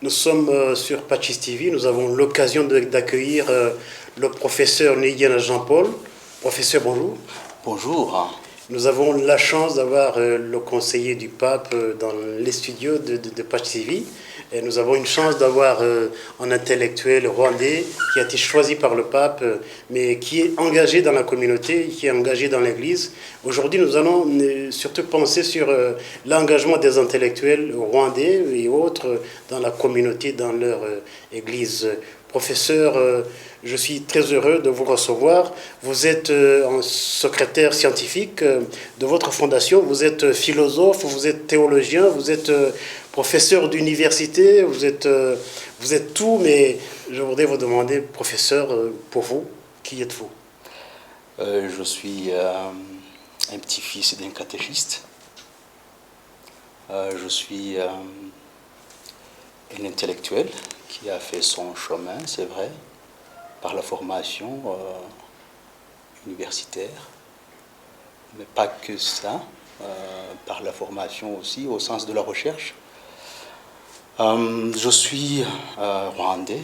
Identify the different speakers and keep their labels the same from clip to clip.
Speaker 1: Nous sommes sur Patchis TV, nous avons l'occasion d'accueillir le professeur Néguiana Jean-Paul. Professeur, bonjour.
Speaker 2: Bonjour.
Speaker 1: Nous avons la chance d'avoir le conseiller du pape dans les studios de Patchis TV. Et nous avons une chance d'avoir un intellectuel rwandais qui a été choisi par le pape, mais qui est engagé dans la communauté, qui est engagé dans l'Église. Aujourd'hui, nous allons surtout penser sur l'engagement des intellectuels rwandais et autres dans la communauté, dans leur Église. Professeur, je suis très heureux de vous recevoir. Vous êtes un secrétaire scientifique de votre fondation, vous êtes philosophe, vous êtes théologien, vous êtes professeur d'université, vous êtes tout, mais je voudrais vous demander, professeur, pour vous, qui êtes-vous?
Speaker 2: Je suis un petit-fils d'un catéchiste. Je suis un intellectuel qui a fait son chemin, c'est vrai, par la formation universitaire, mais pas que ça, par la formation aussi au sens de la recherche. Je suis rwandais,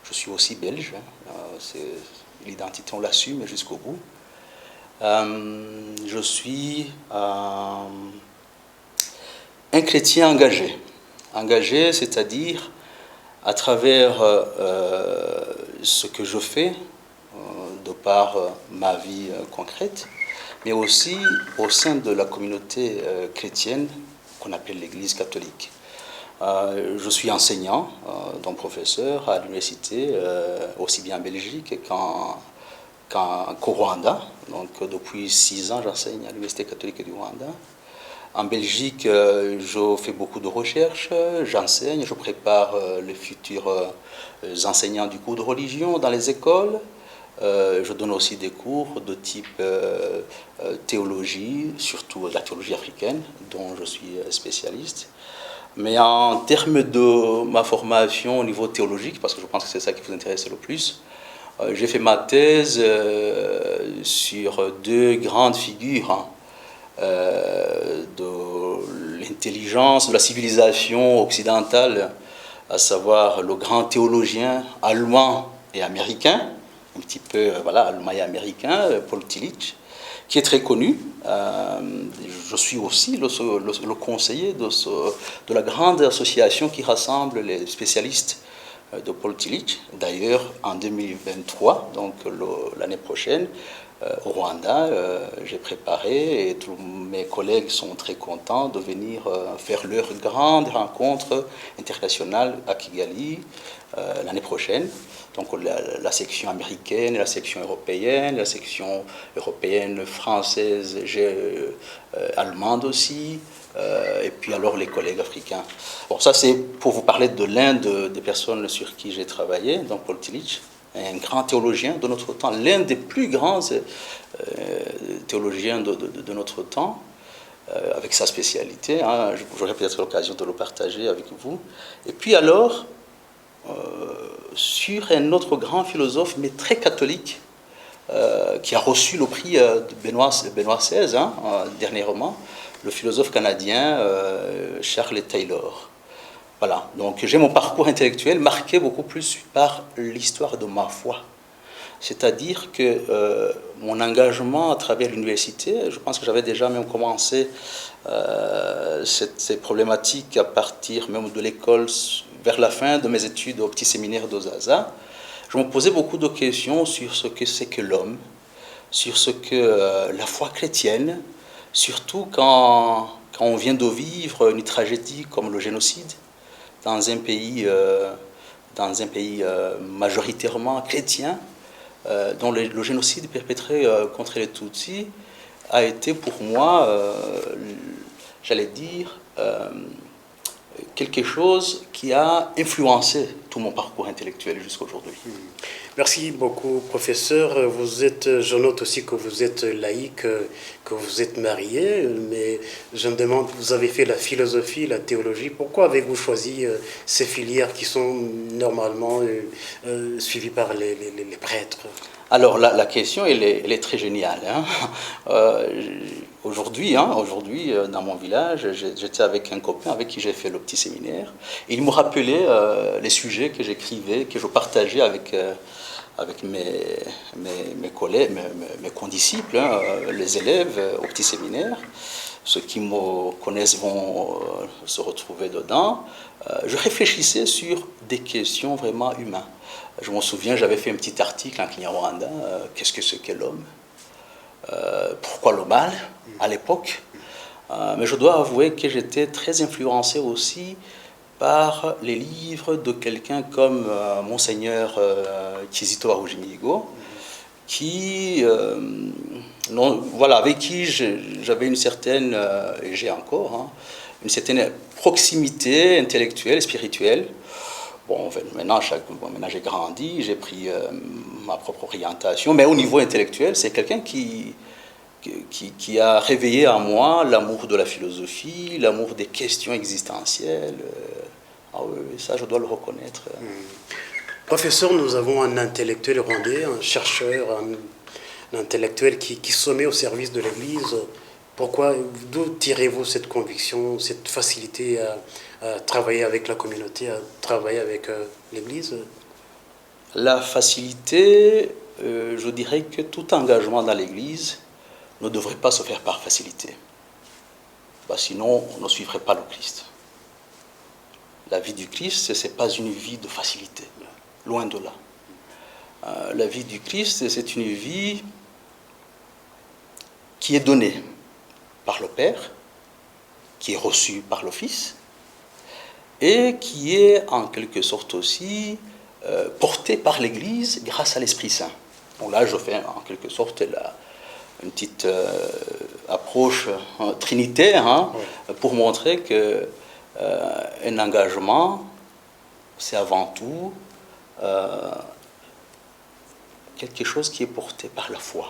Speaker 2: je suis aussi belge, l'identité on l'assume jusqu'au bout. Je suis un chrétien engagé, c'est-à-dire à travers ce que je fais, de par ma vie concrète, mais aussi au sein de la communauté chrétienne qu'on appelle l'Église catholique. Je suis enseignant, donc professeur à l'université, aussi bien en Belgique qu'au Rwanda. Donc depuis 6 ans, j'enseigne à l'Université catholique du Rwanda. En Belgique, je fais beaucoup de recherches, j'enseigne, je prépare les futurs enseignants du cours de religion dans les écoles. Je donne aussi des cours de type théologie, surtout la théologie africaine, dont je suis spécialiste. Mais en termes de ma formation au niveau théologique, parce que je pense que c'est ça qui vous intéresse le plus, j'ai fait ma thèse sur 2 grandes figures de l'intelligence, de la civilisation occidentale, à savoir le grand théologien allemand et américain, un petit peu allemand et américain, Paul Tillich, qui est très connu. Je suis aussi le conseiller de la grande association qui rassemble les spécialistes de Paul Tillich. D'ailleurs, en 2023, donc l'année prochaine, au Rwanda, j'ai préparé et tous mes collègues sont très contents de venir faire leur grande rencontre internationale à Kigali l'année prochaine. Donc la section américaine, la section européenne française, allemande aussi, et puis alors les collègues africains. Bon, ça c'est pour vous parler de l'un des personnes sur qui j'ai travaillé, donc Paul Tillich, un grand théologien de notre temps, l'un des plus grands théologiens de notre temps, avec sa spécialité. J'aurai peut-être l'occasion de le partager avec vous. Et puis alors, sur un autre grand philosophe, mais très catholique, qui a reçu le prix de Benoît XVI, dernièrement, le philosophe canadien Charles Taylor. Voilà, donc j'ai mon parcours intellectuel marqué beaucoup plus par l'histoire de ma foi. C'est-à-dire que mon engagement à travers l'université, je pense que j'avais déjà même commencé ces problématiques à partir même de l'école, vers la fin de mes études au petit séminaire d'Ozaza. Je me posais beaucoup de questions sur ce que c'est que l'homme, sur ce que la foi chrétienne, surtout quand on vient de vivre une tragédie comme le génocide dans un pays majoritairement chrétien, dont le génocide perpétré contre les Tutsis a été pour moi, j'allais dire, quelque chose qui a influencé tout mon parcours intellectuel jusqu'à aujourd'hui.
Speaker 1: Merci beaucoup, professeur. Je note aussi que vous êtes laïque, que vous êtes marié, mais je me demande, vous avez fait la philosophie, la théologie. Pourquoi avez-vous choisi ces filières qui sont normalement suivies par les prêtres?
Speaker 2: Alors, la question, elle est très géniale. Hein. Aujourd'hui, dans mon village, j'étais avec un copain avec qui j'ai fait le petit séminaire. Et il me rappelait les sujets que j'écrivais, que je partageais avec mes collègues, mes condisciples, hein, les élèves au petit séminaire. Ceux qui me connaissent vont se retrouver dedans. Je réfléchissais sur des questions vraiment humaines. Je me souviens, j'avais fait un petit article en Kinyarwanda, qu'est-ce que c'est que l'homme, pourquoi le mal à l'époque. Mais je dois avouer que j'étais très influencé aussi par les livres de quelqu'un comme Monseigneur Kizito Arujimigo, qui, voilà, avec qui j'avais une certaine, et j'ai encore, hein, une certaine proximité intellectuelle, spirituelle. Bon, maintenant j'ai grandi, j'ai pris ma propre orientation, mais au niveau intellectuel, c'est quelqu'un qui a réveillé en moi l'amour de la philosophie, l'amour des questions existentielles. Ah oui, ça, je dois le reconnaître.
Speaker 1: Professeur, nous avons un intellectuel rwandais, un chercheur, un intellectuel qui se met au service de l'Église. Pourquoi, d'où tirez-vous cette conviction, cette facilité à travailler avec la communauté, à travailler avec l'Église?
Speaker 2: La facilité, je dirais que tout engagement dans l'Église ne devrait pas se faire par facilité. Sinon, on ne suivrait pas le Christ. La vie du Christ, ce n'est pas une vie de facilité, loin de là. La vie du Christ, c'est une vie qui est donnée par le Père, qui est reçue par le Fils, et qui est en quelque sorte aussi portée par l'Église grâce à l'Esprit Saint. Bon, là, je fais en quelque sorte une petite approche trinitaire, hein, pour montrer que un engagement, c'est avant tout quelque chose qui est porté par la foi.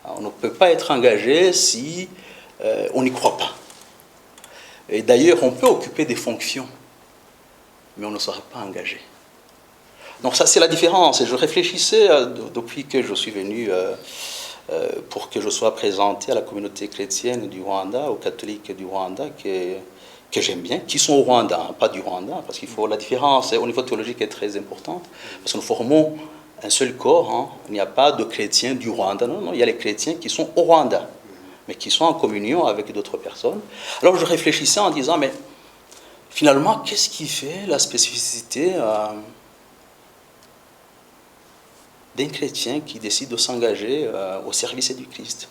Speaker 2: On ne peut pas être engagé si on n'y croit pas. Et d'ailleurs, on peut occuper des fonctions, mais on ne sera pas engagé. Donc ça, c'est la différence. Et je réfléchissais depuis que je suis venu pour que je sois présenté à la communauté chrétienne du Rwanda, aux catholiques du Rwanda, que j'aime bien, qui sont au Rwanda, hein, pas du Rwanda, parce qu'il faut la différence au niveau théologique est très importante, parce que nous formons un seul corps, hein. Il n'y a pas de chrétiens du Rwanda, non, il y a les chrétiens qui sont au Rwanda, mais qui sont en communion avec d'autres personnes. Alors je réfléchissais en disant, mais finalement, qu'est-ce qui fait la spécificité d'un chrétien qui décide de s'engager au service du Christ?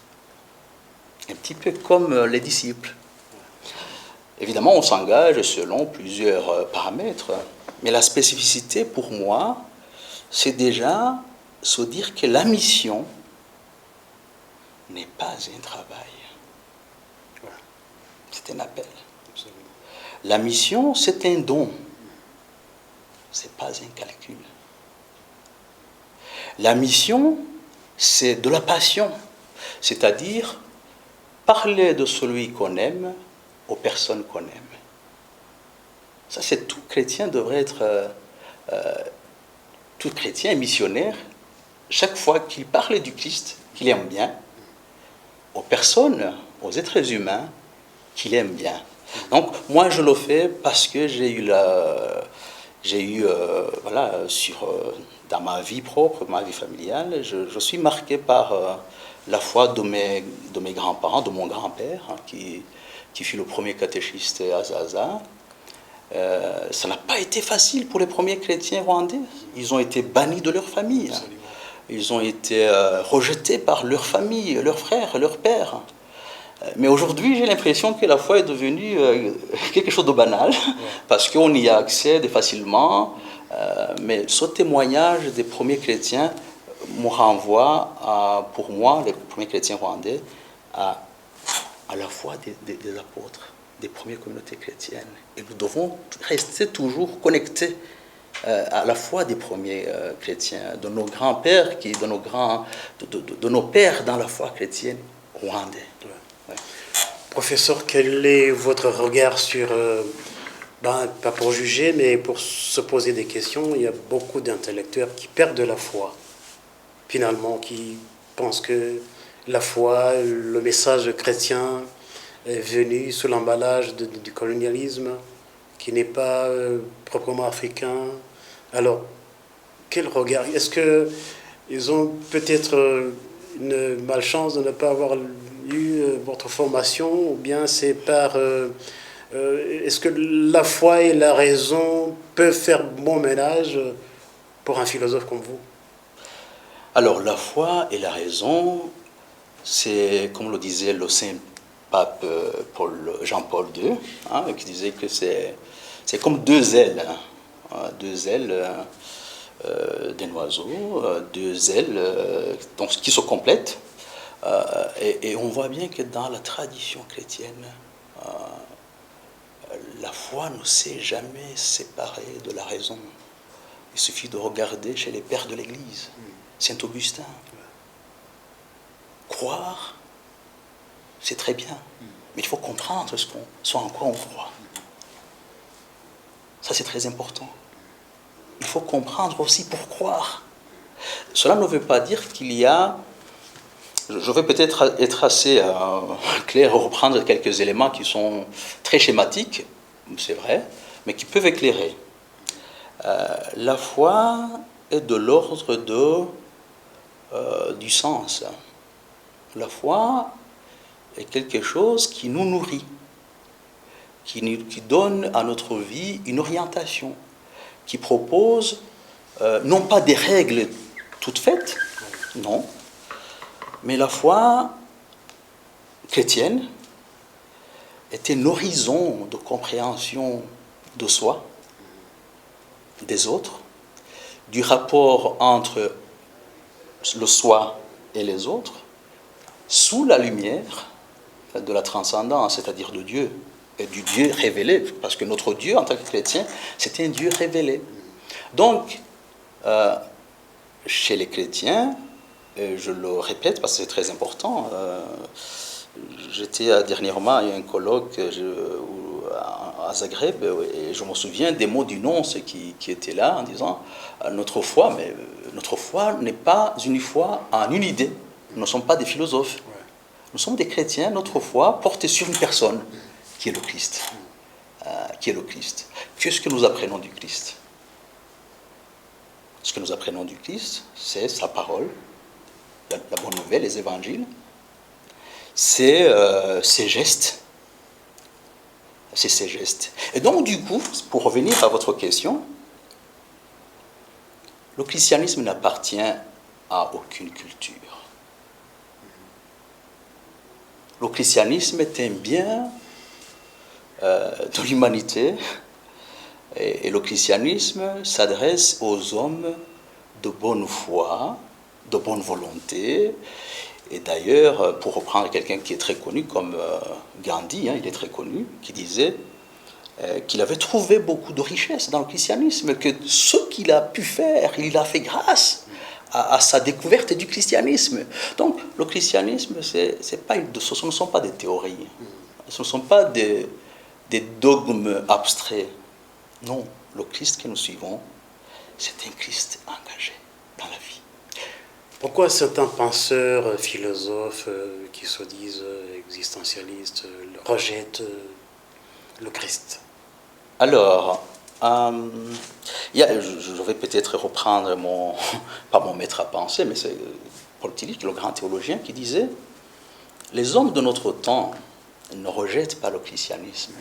Speaker 2: Un petit peu comme les disciples. Évidemment, on s'engage selon plusieurs paramètres, mais la spécificité pour moi, c'est déjà se dire que la mission n'est pas un travail, c'est un appel. La mission, c'est un don, c'est pas un calcul. La mission, c'est de la passion, c'est-à-dire parler de celui qu'on aime aux personnes qu'on aime. Ça, c'est tout chrétien devrait être, tout chrétien missionnaire, chaque fois qu'il parle du Christ, qu'il aime bien, aux personnes, aux êtres humains, qu'il aime bien. Donc, moi, je le fais parce que j'ai eu voilà, dans ma vie propre, ma vie familiale, je suis marqué par la foi de mes grands-parents, de mon grand-père, hein, qui fut le premier catéchiste à Zaza. Ça n'a pas été facile pour les premiers chrétiens rwandais. Ils ont été bannis de leur famille. Hein. Ils ont été rejetés par leur famille, leurs frères, leurs pères. Mais aujourd'hui, j'ai l'impression que la foi est devenue quelque chose de banal, parce qu'on y a accès facilement. Mais ce témoignage des premiers chrétiens me renvoie, pour moi, les premiers chrétiens rwandais, à la foi des apôtres, des premières communautés chrétiennes. Et nous devons rester toujours connectés à la foi des premiers chrétiens, de nos grands-pères, de nos pères dans la foi chrétienne rwandais.
Speaker 1: Ouais. Professeur, quel est votre regard sur, pas pour juger, mais pour se poser des questions, il y a beaucoup d'intellectuels qui perdent la foi. finalement, qui pensent que la foi, le message chrétien est venu sous l'emballage du colonialisme, qui n'est pas proprement africain. Alors, quel regard? Est-ce qu'ils ont peut-être une malchance de ne pas avoir eu votre formation, ou bien c'est par... est-ce que la foi et la raison peuvent faire bon ménage pour un philosophe comme vous?
Speaker 2: Alors, la foi et la raison, c'est, comme le disait le saint pape Jean-Paul II, hein, qui disait que c'est comme deux ailes, hein, deux ailes d'un oiseau, deux ailes donc, qui se complètent. Et on voit bien que dans la tradition chrétienne, la foi ne s'est jamais séparée de la raison. Il suffit de regarder chez les pères de l'Église, Saint Augustin. Croire, c'est très bien, mais il faut comprendre ce en quoi on croit. Ça, c'est très important. Il faut comprendre aussi pour croire. Cela ne veut pas dire qu'il y a... Je vais peut-être être assez clair et reprendre quelques éléments qui sont très schématiques, c'est vrai, mais qui peuvent éclairer. La foi est de l'ordre du sens. La foi est quelque chose qui nous nourrit, qui donne à notre vie une orientation, qui propose non pas des règles toutes faites, non, mais la foi chrétienne est un horizon de compréhension de soi, des autres, du rapport entre le soi et les autres, sous la lumière de la transcendance, c'est-à-dire de Dieu, et du Dieu révélé, parce que notre Dieu, en tant que chrétien, c'est un Dieu révélé. Donc, chez les chrétiens, et je le répète parce que c'est très important, j'étais dernièrement à un colloque à Zagreb, et je me souviens des mots du nonce qui était là, en disant notre foi n'est pas une foi en une idée. Nous ne sommes pas des philosophes. Nous sommes des chrétiens. Notre foi porte sur une personne qui est le Christ. Qu'est-ce que nous apprenons du Christ? Ce que nous apprenons du Christ, c'est sa parole, la bonne nouvelle, les évangiles, c'est ses gestes. C'est ses gestes. Et donc, du coup, pour revenir à votre question, le christianisme n'appartient à aucune culture. Le christianisme est un bien de l'humanité, et le christianisme s'adresse aux hommes de bonne foi, de bonne volonté. Et d'ailleurs, pour reprendre quelqu'un qui est très connu comme Gandhi, hein, il est très connu, qui disait qu'il avait trouvé beaucoup de richesses dans le christianisme, que ce qu'il a pu faire, il a fait grâce à sa découverte du christianisme. Donc, le christianisme, ce ne sont pas des théories, ce ne sont pas des dogmes abstraits. Non, le Christ que nous suivons, c'est un Christ engagé dans la vie.
Speaker 1: Pourquoi certains penseurs, philosophes qui se disent existentialistes rejettent le Christ?
Speaker 2: Alors, je vais peut-être reprendre pas mon maître à penser, mais c'est Paul Tillich, le grand théologien, qui disait « Les hommes de notre temps ne rejettent pas le christianisme.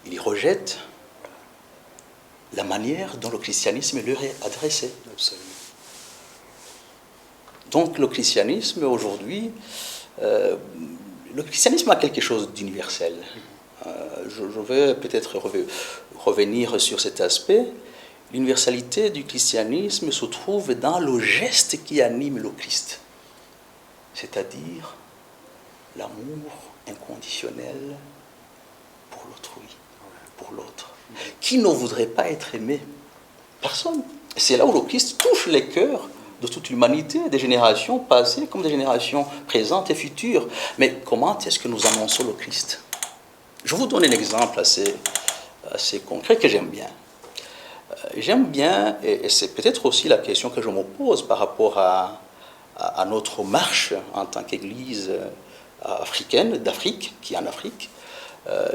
Speaker 2: Ils rejettent la manière dont le christianisme leur est adressé. »
Speaker 1: Absolument.
Speaker 2: Donc le christianisme aujourd'hui, le christianisme a quelque chose d'universel. Je vais peut-être revenir sur cet aspect. L'universalité du christianisme se trouve dans le geste qui anime le Christ, c'est-à-dire l'amour inconditionnel pour l'autrui, pour l'autre. Qui ne voudrait pas être aimé? Personne. C'est là où le Christ touche les cœurs de toute l'humanité, des générations passées comme des générations présentes et futures. Mais comment est-ce que nous annonçons le Christ? Je vous donne un exemple assez concret que j'aime bien. J'aime bien, et c'est peut-être aussi la question que je me pose par rapport à notre marche en tant qu'Église africaine, d'Afrique, qui est en Afrique.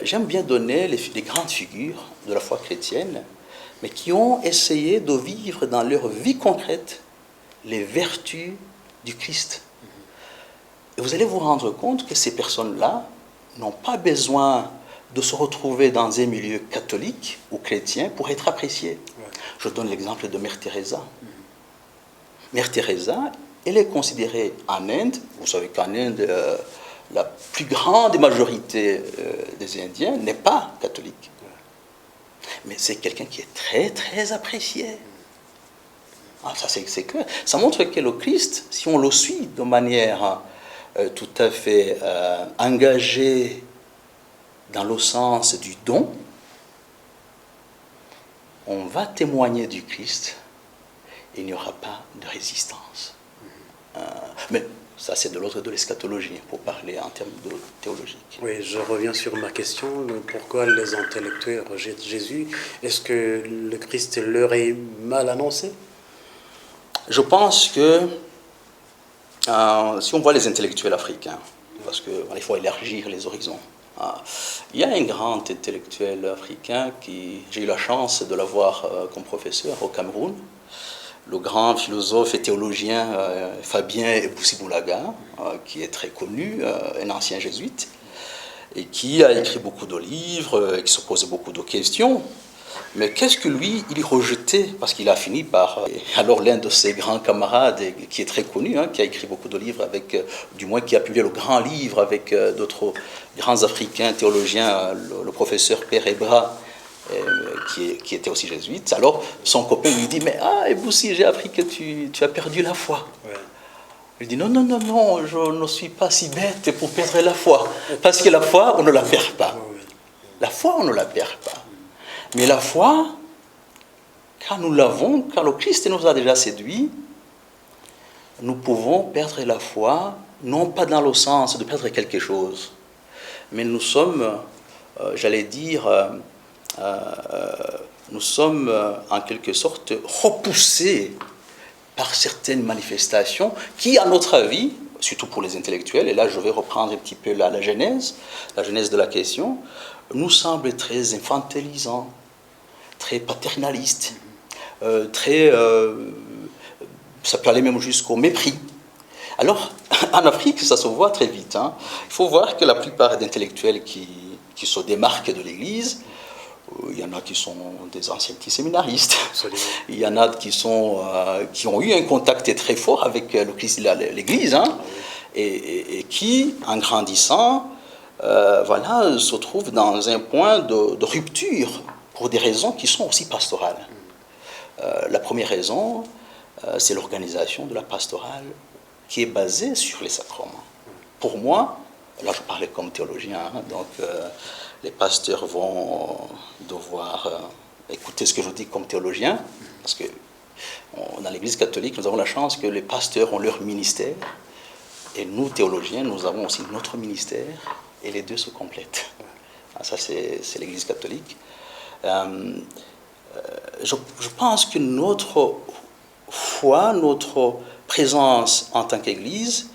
Speaker 2: J'aime bien donner les grandes figures de la foi chrétienne, mais qui ont essayé de vivre dans leur vie concrète les vertus du Christ. Et vous allez vous rendre compte que ces personnes-là n'ont pas besoin de se retrouver dans un milieu catholique ou chrétien pour être appréciées. Ouais. Je donne l'exemple de Mère Teresa. Mère Teresa, elle est considérée en Inde, vous savez qu'en Inde, la plus grande majorité des Indiens n'est pas catholique. Mais c'est quelqu'un qui est très, très apprécié. Ah, ça, c'est clair. Ça montre que le Christ, si on le suit de manière tout à fait engagée dans le sens du don, on va témoigner du Christ et il n'y aura pas de résistance. Mais ça, c'est de l'autre de l'eschatologie, pour parler en termes de théologique.
Speaker 1: Oui, je reviens sur ma question. Pourquoi les intellectuels rejettent Jésus? Est-ce que le Christ leur est mal annoncé?
Speaker 2: Je pense que si on voit les intellectuels africains, parce qu'il faut élargir les horizons, il y a un grand intellectuel africain qui, j'ai eu la chance de l'avoir comme professeur au Cameroun, le grand philosophe et théologien Fabien Ebousi-Boulaga, qui est très connu, un ancien jésuite, et qui a écrit beaucoup de livres, qui se pose beaucoup de questions. Mais qu'est-ce que lui, il rejetait? Parce qu'il a fini par... Alors l'un de ses grands camarades, qui est très connu, qui a écrit beaucoup de livres, du moins qui a publié le grand livre avec d'autres grands Africains théologiens, le professeur Père Ebra, qui était aussi jésuite. Alors son copain lui dit, mais Eboussi, j'ai appris que tu as perdu la foi. Ouais. Il dit, non, je ne suis pas si bête pour perdre la foi. Parce que la foi, on ne la perd pas. La foi, on ne la perd pas. Mais la foi, quand nous l'avons, quand le Christ nous a déjà séduits, nous pouvons perdre la foi, non pas dans le sens de perdre quelque chose, mais nous sommes, j'allais dire, nous sommes en quelque sorte repoussés par certaines manifestations qui, à notre avis, surtout pour les intellectuels, et là je vais reprendre un petit peu la genèse de la question, nous semblent très infantilisants, très paternalistes, ça peut aller même jusqu'au mépris. Alors, en Afrique, ça se voit très vite. Il faut voir que la plupart des intellectuels qui se démarquent de l'Église, il y en a qui sont des anciens petits séminaristes, il y en a qui ont eu un contact très fort avec l'Église, et qui, en grandissant, se trouvent dans un point de rupture pour des raisons qui sont aussi pastorales. La première raison, c'est l'organisation de la pastorale qui est basée sur les sacrements. Pour moi, là je parlais comme théologien, donc les pasteurs vont devoir écouter ce que je dis comme théologien, parce que dans l'Église catholique, nous avons la chance que les pasteurs ont leur ministère, et nous, théologiens, nous avons aussi notre ministère, et les deux se complètent. Ça, c'est l'Église catholique. Je pense que notre foi, notre présence en tant qu'Église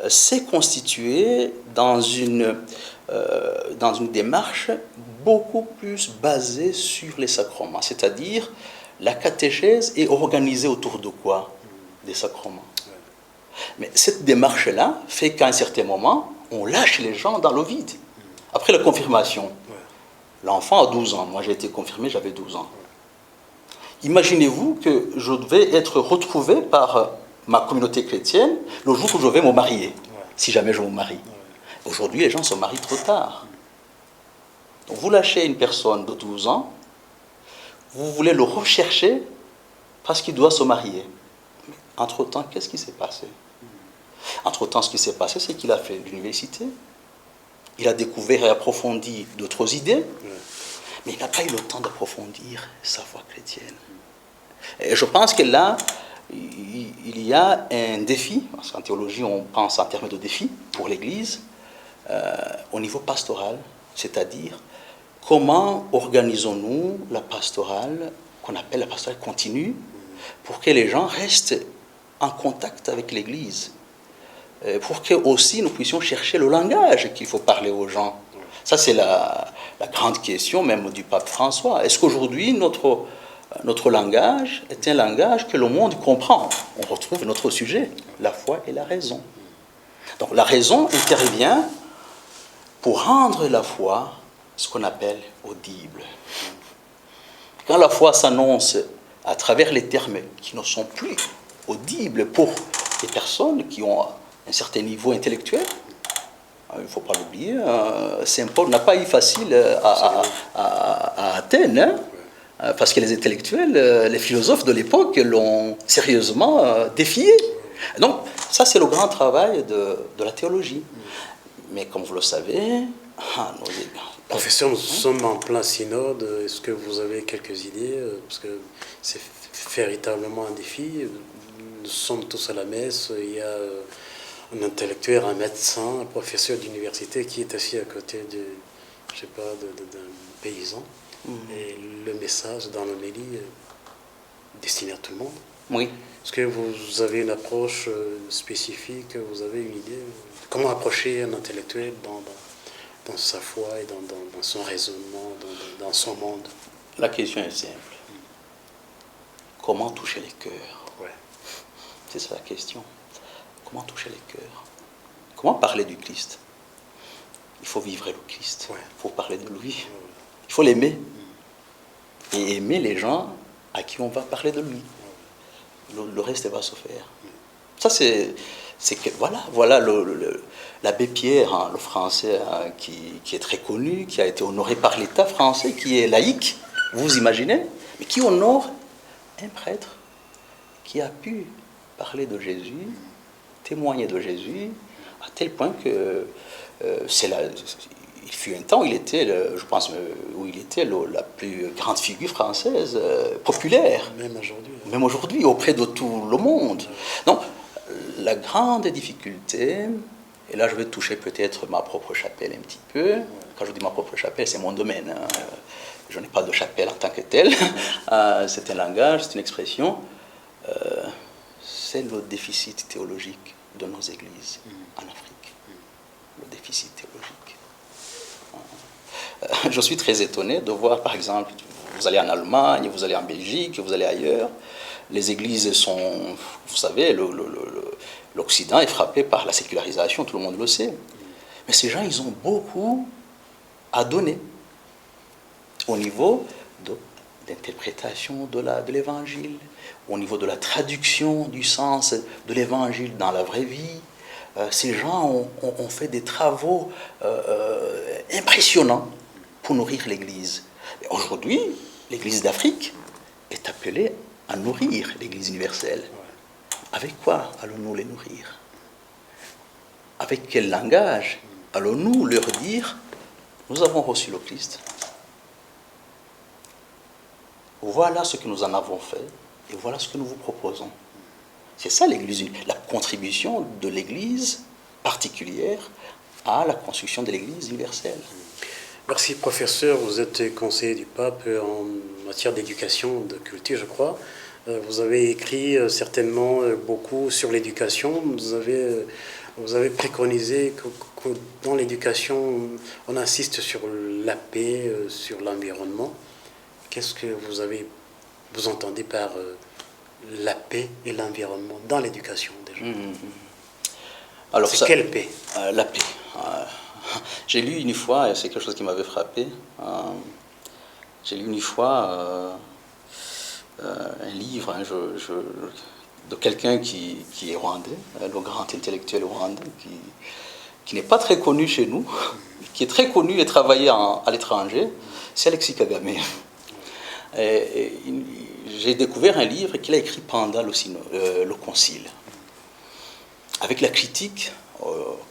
Speaker 2: s'est constituée dans une démarche beaucoup plus basée sur les sacrements. C'est-à-dire, la catéchèse est organisée autour de quoi? Des sacrements. Mais cette démarche-là fait qu'à un certain moment, on lâche les gens dans le vide. Après la confirmation, l'enfant a 12 ans. Moi, j'ai été confirmé, j'avais 12 ans. Imaginez-vous que je devais être retrouvé par ma communauté chrétienne le jour où je vais me marier, si jamais je me marie. Aujourd'hui, les gens se marient trop tard. Donc, vous lâchez une personne de 12 ans, vous voulez le rechercher parce qu'il doit se marier. Entre-temps, qu'est-ce qui s'est passé? Entre-temps, ce qui s'est passé, c'est qu'il a fait l'université, il a découvert et approfondi d'autres idées, mais il n'a pas eu le temps d'approfondir sa foi chrétienne. Et je pense que là, il y a un défi, parce qu'en théologie, on pense en termes de défi pour l'Église, au niveau pastoral, c'est-à-dire comment organisons-nous la pastorale qu'on appelle la pastorale continue, pour que les gens restent en contact avec l'Église, pour que aussi nous puissions chercher le langage qu'il faut parler aux gens. Ça, c'est la grande question même du pape François. Est-ce qu'aujourd'hui, notre langage est un langage que le monde comprend? On retrouve notre sujet, la foi et la raison. Donc la raison intervient pour rendre la foi ce qu'on appelle audible. Quand la foi s'annonce à travers les termes qui ne sont plus audibles pour les personnes qui ont un certain niveau intellectuel, il ne faut pas l'oublier, Saint Paul n'a pas eu facile à Athènes, hein, parce que les intellectuels, les philosophes de l'époque l'ont sérieusement défié. Donc ça c'est le grand travail de la théologie. Mais comme vous le savez,
Speaker 1: professeur, nous sommes en plein synode. Est-ce que vous avez quelques idées? Parce que c'est véritablement un défi. Nous sommes tous à la messe. Il y a un intellectuel, un médecin, un professeur d'université qui est assis à côté d'un paysan. Et le message dans l'homélie destiné à tout le monde.
Speaker 2: Oui.
Speaker 1: Est-ce que vous avez une approche spécifique? Vous avez une idée? Comment approcher un intellectuel dans sa foi et dans son raisonnement, dans son monde?
Speaker 2: La question est simple. Comment toucher les cœurs?
Speaker 1: Ouais.
Speaker 2: C'est ça la question. Comment toucher les cœurs? Comment parler du Christ? Il faut vivre le Christ.
Speaker 1: Ouais.
Speaker 2: Il faut parler de lui. Il faut l'aimer. Et aimer les gens à qui on va parler de lui. Le reste va se faire. Ça, voilà l'abbé Pierre, hein, le français, hein, qui est très connu, qui a été honoré par l'État français, qui est laïque, vous imaginez, mais qui honore un prêtre qui a pu parler de Jésus, témoigner de Jésus, à tel point que il fut un temps où il était, je pense, où il était la plus grande figure française populaire. Même aujourd'hui, auprès de tout le monde. Donc, la grande difficulté, et là je vais toucher peut-être ma propre chapelle un petit peu. Quand je dis ma propre chapelle, c'est mon domaine. Hein. Je n'ai pas de chapelle en tant que telle. C'est un langage, c'est une expression. C'est le déficit théologique de nos églises en Afrique. Le déficit théologique. Je suis très étonné de voir, par exemple, vous allez en Allemagne, vous allez en Belgique, vous allez ailleurs, les églises sont, vous savez, l'Occident est frappé par la sécularisation, tout le monde le sait. Mais ces gens, ils ont beaucoup à donner au niveau d'interprétation de l'Évangile, au niveau de la traduction du sens de l'Évangile dans la vraie vie. Ces gens ont fait des travaux impressionnants pour nourrir l'Église. Aujourd'hui, l'Église d'Afrique est appelée à nourrir l'Église universelle. Avec quoi allons-nous les nourrir? Avec quel langage allons-nous leur dire « Nous avons reçu le Christ. Voilà ce que nous en avons fait et voilà ce que nous vous proposons. » C'est ça l'Église, la contribution de l'Église particulière à la construction de l'Église universelle.
Speaker 1: Merci professeur, vous êtes conseiller du pape en matière d'éducation, de culture je crois. Vous avez écrit certainement beaucoup sur l'éducation. Vous avez préconisé que dans l'éducation, on insiste sur la paix, sur l'environnement. Qu'est-ce que vous entendez par la paix et l'environnement dans l'éducation déjà? Alors, c'est quelle paix?
Speaker 2: La paix. J'ai lu une fois, et c'est quelque chose qui m'avait frappé, j'ai lu une fois un livre de quelqu'un qui est rwandais, le grand intellectuel rwandais, qui n'est pas très connu chez nous, qui est très connu et travaillé à l'étranger, c'est Alexis Kagame. J'ai découvert un livre qu'il a écrit pendant le concile, avec la critique.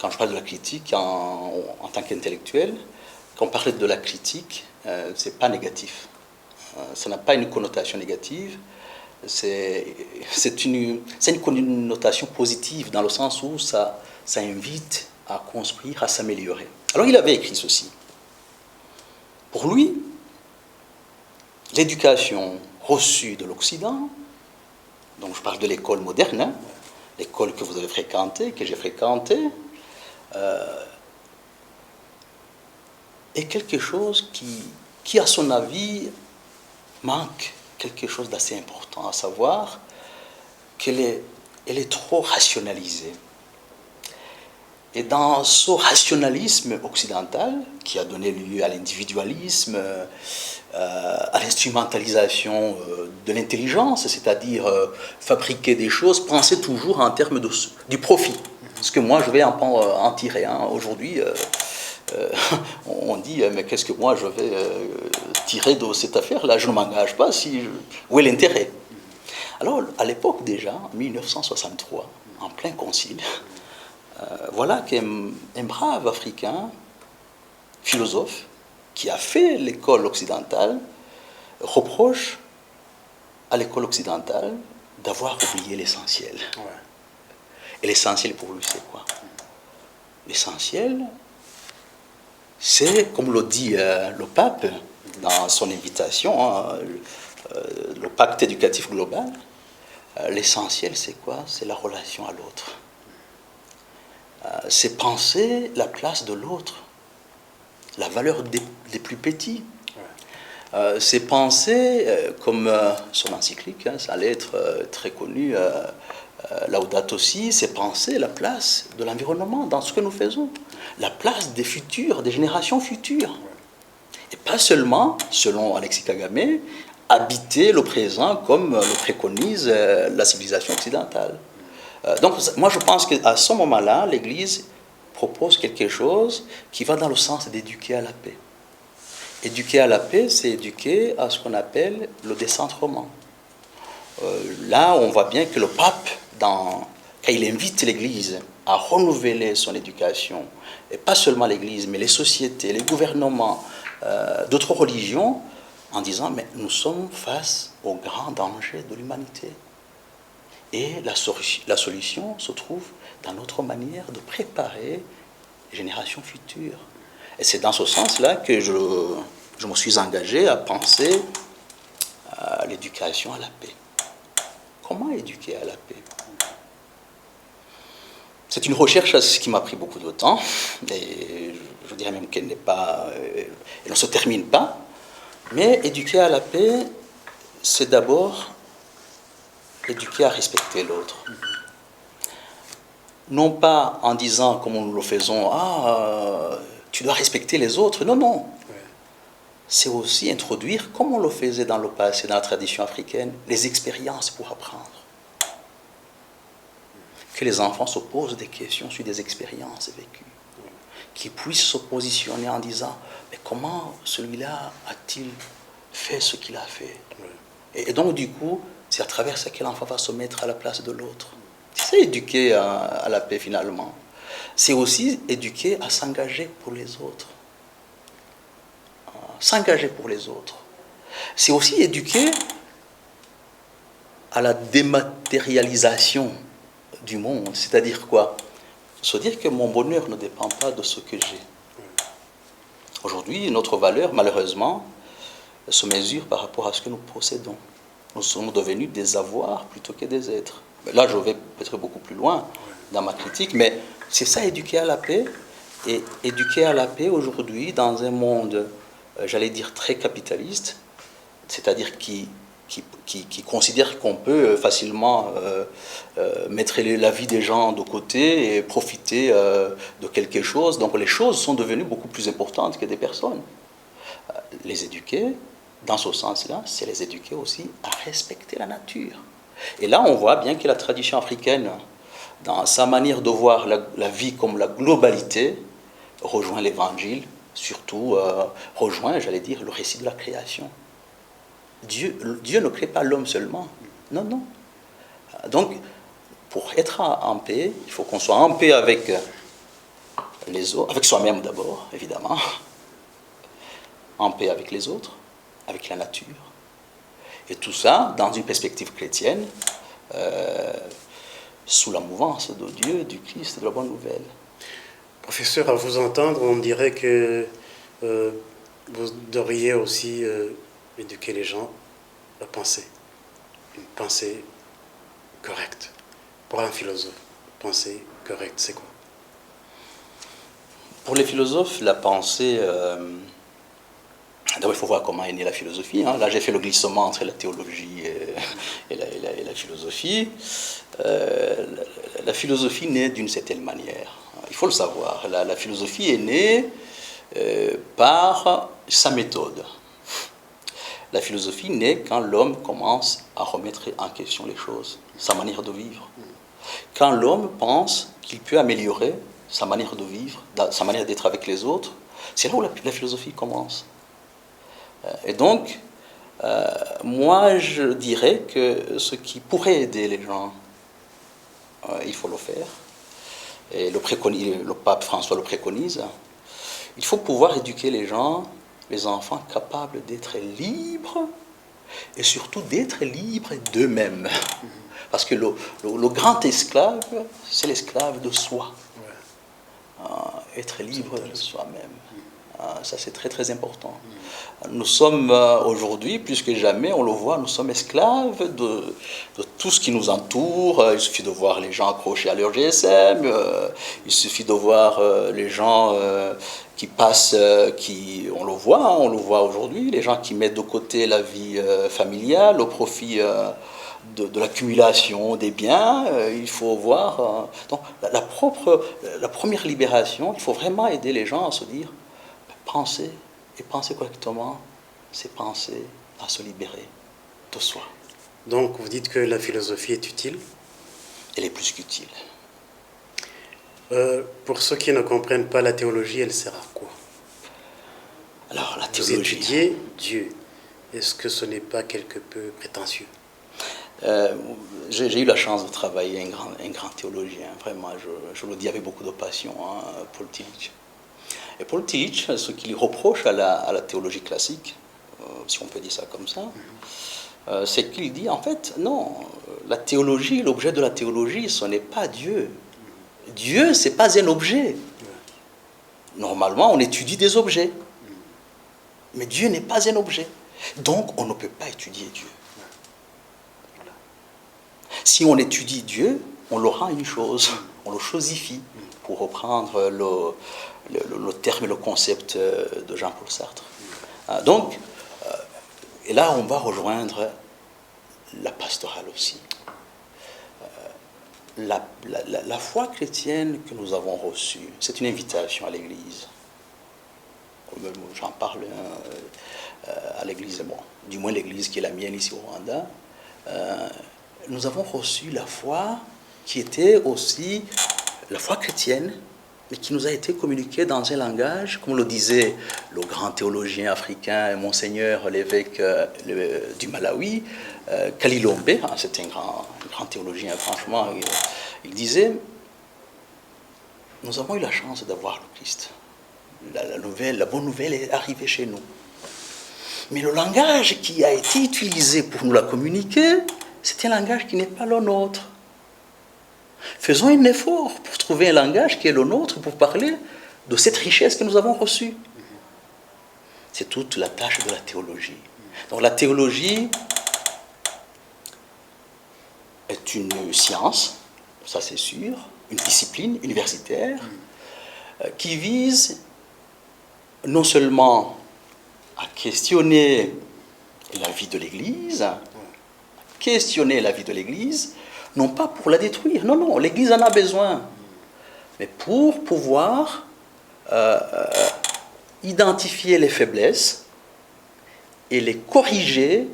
Speaker 2: Quand je parle de la critique en tant qu'intellectuel, quand on parle de la critique, c'est pas négatif. Ça n'a pas une connotation négative. C'est une connotation positive dans le sens où ça invite à construire, à s'améliorer. Alors il avait écrit ceci. Pour lui, l'éducation reçu de l'Occident. Donc je parle de l'école moderne, hein, l'école que vous avez fréquentée, que j'ai fréquentée, est quelque chose qui, à son avis, manque quelque chose d'assez important, à savoir qu'elle est trop rationalisée. Et dans ce rationalisme occidental, qui a donné lieu à l'individualisme, à l'instrumentalisation de l'intelligence, c'est-à-dire fabriquer des choses, penser toujours en termes du profit. Ce que moi, je vais en tirer. Hein. Aujourd'hui, on dit, mais qu'est-ce que moi, je vais tirer de cette affaire-là? Je ne m'engage pas. Où est l'intérêt? Alors, à l'époque déjà, en 1963, en plein concile, voilà qu'un brave Africain, philosophe, qui a fait l'école occidentale, reproche à l'école occidentale d'avoir oublié l'essentiel. Ouais. Et l'essentiel pour lui, c'est quoi? L'essentiel, c'est, comme le dit le pape dans son invitation, hein, le pacte éducatif global, l'essentiel, c'est quoi? C'est la relation à l'autre. C'est penser la place de l'autre, la valeur des plus petits. C'est penser, comme son encyclique, hein, sa lettre très connue, Laudato Si, c'est penser la place de l'environnement dans ce que nous faisons, la place des futurs, des générations futures. Et pas seulement, selon Alexis Kagame, habiter le présent comme le préconise la civilisation occidentale. Donc, moi, je pense qu'à ce moment-là, l'Église propose quelque chose qui va dans le sens d'éduquer à la paix. Éduquer à la paix, c'est éduquer à ce qu'on appelle le décentrement. Là, on voit bien que le pape, quand il invite l'Église à renouveler son éducation, et pas seulement l'Église, mais les sociétés, les gouvernements, d'autres religions, en disant, mais nous sommes face au grand danger de l'humanité. Et la solution se trouve dans notre manière de préparer les générations futures. Et c'est dans ce sens-là que je me suis engagé à penser à l'éducation à la paix. Comment éduquer à la paix? C'est une recherche qui m'a pris beaucoup de temps, et je dirais même qu'elle elle ne se termine pas. Mais éduquer à la paix, c'est d'abord éduquer à respecter l'autre. Non pas en disant, comme nous le faisons, tu dois respecter les autres. Non, non. C'est aussi introduire, comme on le faisait dans le passé, dans la tradition africaine, les expériences pour apprendre. Que les enfants se posent des questions sur des expériences vécues. Qu'ils puissent se positionner en disant, mais comment celui-là a-t-il fait ce qu'il a fait? Et donc, du coup, c'est à travers ça que l'enfant va se mettre à la place de l'autre. C'est ça, éduquer à la paix, finalement. C'est aussi éduquer à s'engager pour les autres. S'engager pour les autres. C'est aussi éduquer à la dématérialisation du monde. C'est-à-dire quoi? Se dire que mon bonheur ne dépend pas de ce que j'ai. Aujourd'hui, notre valeur, malheureusement, se mesure par rapport à ce que nous possédons. Nous sommes devenus des avoirs plutôt que des êtres. Là, je vais peut-être beaucoup plus loin dans ma critique, mais c'est ça, éduquer à la paix. Et éduquer à la paix aujourd'hui dans un monde, j'allais dire, très capitaliste, c'est-à-dire qui considère qu'on peut facilement mettre la vie des gens de côté et profiter de quelque chose. Donc les choses sont devenues beaucoup plus importantes que des personnes. Les éduquer, dans ce sens-là, c'est les éduquer aussi à respecter la nature. Et là, on voit bien que la tradition africaine, dans sa manière de voir la vie comme la globalité, rejoint l'Évangile, surtout rejoint, j'allais dire, le récit de la création. Dieu ne crée pas l'homme seulement. Non, non. Donc, pour être en paix, il faut qu'on soit en paix avec les autres, avec soi-même d'abord, évidemment, en paix avec les autres, avec la nature. Et tout ça dans une perspective chrétienne, sous la mouvance de Dieu, du Christ, de la bonne nouvelle.
Speaker 1: Professeur, à vous entendre, on dirait que vous devriez aussi éduquer les gens la pensée? Une pensée correcte. Pour un philosophe, pensée correcte, c'est quoi?
Speaker 2: Pour les philosophes, la pensée... D'abord, il faut voir comment est née la philosophie. Hein. Là, j'ai fait le glissement entre la théologie et la philosophie. La philosophie naît d'une certaine manière. Il faut le savoir. La philosophie est née par sa méthode. La philosophie naît quand l'homme commence à remettre en question les choses, sa manière de vivre. Quand l'homme pense qu'il peut améliorer sa manière de vivre, sa manière d'être avec les autres, c'est là où la philosophie commence. Et donc, moi, je dirais que ce qui pourrait aider les gens, il faut le faire. Et le pape François le préconise. Il faut pouvoir éduquer les gens, les enfants, capables d'être libres et surtout d'être libres d'eux-mêmes. Parce que le grand esclave, c'est l'esclave de soi. Être libre de soi-même. Ça, c'est très, très important. Nous sommes aujourd'hui, plus que jamais, on le voit, nous sommes esclaves de tout ce qui nous entoure. Il suffit de voir les gens accrochés à leur GSM, il suffit de voir les gens qui passent, on le voit aujourd'hui, les gens qui mettent de côté la vie familiale au profit de l'accumulation des biens. Il faut voir... donc, la première libération, il faut vraiment aider les gens à se dire penser, et penser correctement, c'est penser à se libérer de soi.
Speaker 1: Donc, vous dites que la philosophie est utile?
Speaker 2: Elle est plus qu'utile.
Speaker 1: Pour ceux qui ne comprennent pas la théologie, elle sert à quoi?
Speaker 2: Alors, la
Speaker 1: Vous
Speaker 2: théologie...
Speaker 1: étudiez Dieu. Est-ce que ce n'est pas quelque peu prétentieux?
Speaker 2: J'ai eu la chance de travailler un grand théologien, vraiment, je le dis avec beaucoup de passion, hein, Paul Tillich. Et Paul Tillich, ce qu'il reproche à la théologie classique, si on peut dire ça comme ça, c'est qu'il dit, en fait, non, la théologie, l'objet de la théologie, ce n'est pas Dieu. Dieu, ce n'est pas un objet. Normalement, on étudie des objets. Mais Dieu n'est pas un objet. Donc, on ne peut pas étudier Dieu. Si on étudie Dieu, on le rend une chose, on le chosifie, pour reprendre le terme et le concept de Jean-Paul Sartre. Donc, et là, on va rejoindre la pastorale aussi. La foi chrétienne que nous avons reçue, c'est une invitation à l'Église. J'en parle à l'Église, bon, du moins l'Église qui est la mienne ici au Rwanda. Nous avons reçu la foi qui était aussi la foi chrétienne, mais qui nous a été communiquée dans un langage, comme le disait le grand théologien africain, Monseigneur l'évêque du Malawi, Kalilombe, c'était un grand théologien, franchement, il disait, nous avons eu la chance d'avoir le Christ. La bonne nouvelle est arrivée chez nous. Mais le langage qui a été utilisé pour nous la communiquer, c'est un langage qui n'est pas le nôtre. Faisons un effort pour trouver un langage qui est le nôtre pour parler de cette richesse que nous avons reçue. C'est toute la tâche de la théologie. Donc la théologie est une science, ça c'est sûr, une discipline universitaire qui vise non seulement à questionner la vie de l'Église, non pas pour la détruire, non, l'Église en a besoin, mais pour pouvoir identifier les faiblesses et les corriger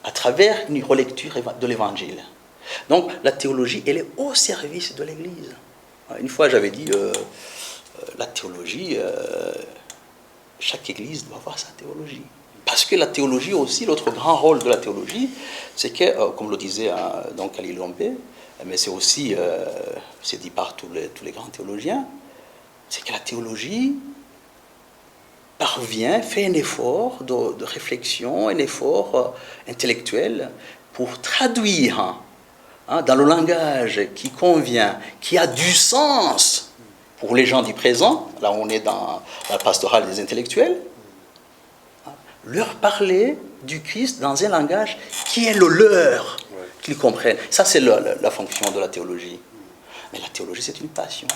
Speaker 2: à travers une relecture de l'Évangile. Donc la théologie, elle est au service de l'Église. Une fois j'avais dit, la théologie, chaque Église doit avoir sa théologie. Parce que la théologie aussi, l'autre grand rôle de la théologie, c'est que, comme le disait donc Kalilombe, mais c'est aussi, c'est dit par tous les grands théologiens, c'est que la théologie parvient, fait un effort de réflexion, un effort intellectuel pour traduire dans le langage qui convient, qui a du sens pour les gens du présent, là on est dans la pastorale des intellectuels, leur parler du Christ dans un langage qui est le leur, qu'ils comprennent. Ça, c'est la fonction de la théologie. Mais la théologie, c'est une passion.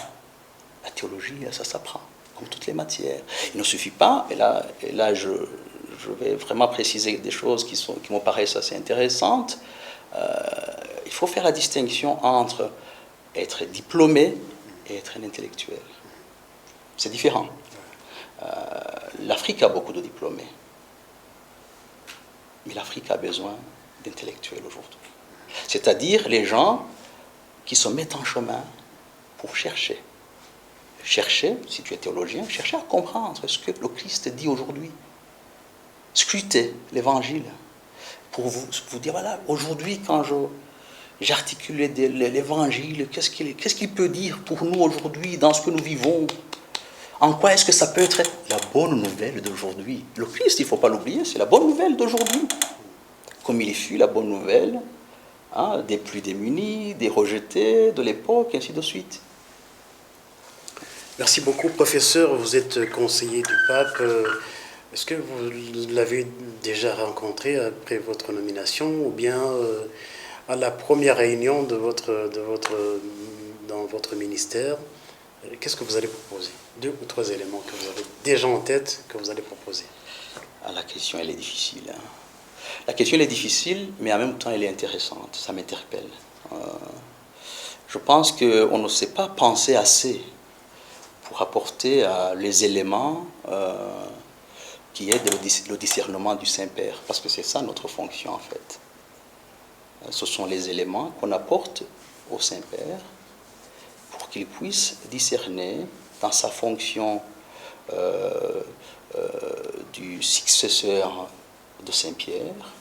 Speaker 2: La théologie, ça s'apprend, comme toutes les matières. Il ne suffit pas, et là je vais vraiment préciser des choses qui me paraissent assez intéressantes. Il faut faire la distinction entre être diplômé et être un intellectuel. C'est différent. L'Afrique a beaucoup de diplômés, mais l'Afrique a besoin d'intellectuels aujourd'hui. C'est-à-dire les gens qui se mettent en chemin pour chercher. Chercher, si tu es théologien, chercher à comprendre ce que le Christ dit aujourd'hui. Scruter l'Évangile pour vous dire, voilà, aujourd'hui quand j'articule l'Évangile, qu'est-ce qu'il peut dire pour nous aujourd'hui dans ce que nous vivons? En quoi est-ce que ça peut être la bonne nouvelle d'aujourd'hui? Le Christ, il ne faut pas l'oublier, c'est la bonne nouvelle d'aujourd'hui. Comme il fut la bonne nouvelle des plus démunis, des rejetés de l'époque, et ainsi de suite.
Speaker 1: Merci beaucoup, professeur. Vous êtes conseiller du pape. Est-ce que vous l'avez déjà rencontré après votre nomination ou bien à la première réunion dans votre ministère? Qu'est-ce que vous allez proposer? 2 ou 3 éléments que vous avez déjà en tête que vous allez proposer.
Speaker 2: La question, elle est difficile. La question, elle est difficile, mais en même temps, elle est intéressante. Ça m'interpelle. Je pense qu'on ne sait pas penser assez pour apporter les éléments qui aident le discernement du Saint-Père. Parce que c'est ça notre fonction, en fait. Ce sont les éléments qu'on apporte au Saint-Père pour qu'il puisse discerner dans sa fonction du successeur de Saint-Pierre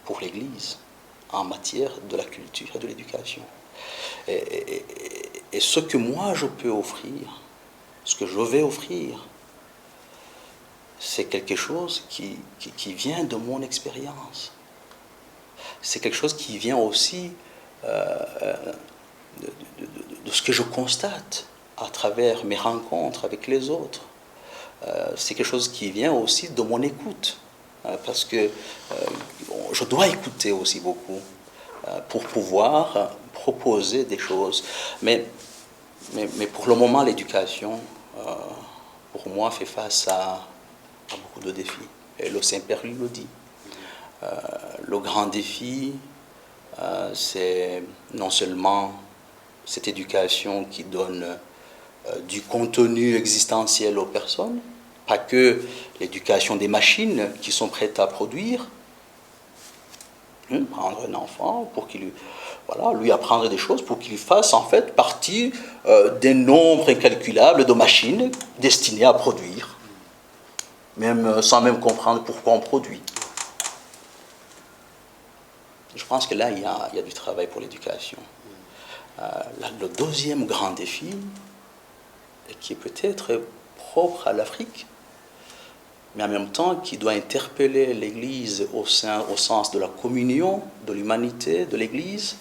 Speaker 2: pour l'Église en matière de la culture et de l'éducation. Et ce que moi je peux offrir, ce que je vais offrir, c'est quelque chose qui vient de mon expérience. C'est quelque chose qui vient aussi de ce que je constate à travers mes rencontres avec les autres. C'est quelque chose qui vient aussi de mon écoute, parce que je dois écouter aussi beaucoup pour pouvoir proposer des choses. Mais pour le moment, l'éducation, pour moi, fait face à beaucoup de défis. Et le Saint-Père lui le dit. Le grand défi, c'est non seulement cette éducation qui donne du contenu existentiel aux personnes, pas que l'éducation des machines qui sont prêtes à produire. Prendre un enfant pour qu'il lui apprendre des choses pour qu'il fasse en fait partie d'un nombre incalculable de machines destinées à produire, même sans même comprendre pourquoi on produit. Je pense que là, il y a du travail pour l'éducation. Le deuxième grand défi, et qui est peut-être propre à l'Afrique, mais en même temps qui doit interpeller l'Église au sens de la communion, de l'humanité, de l'Église,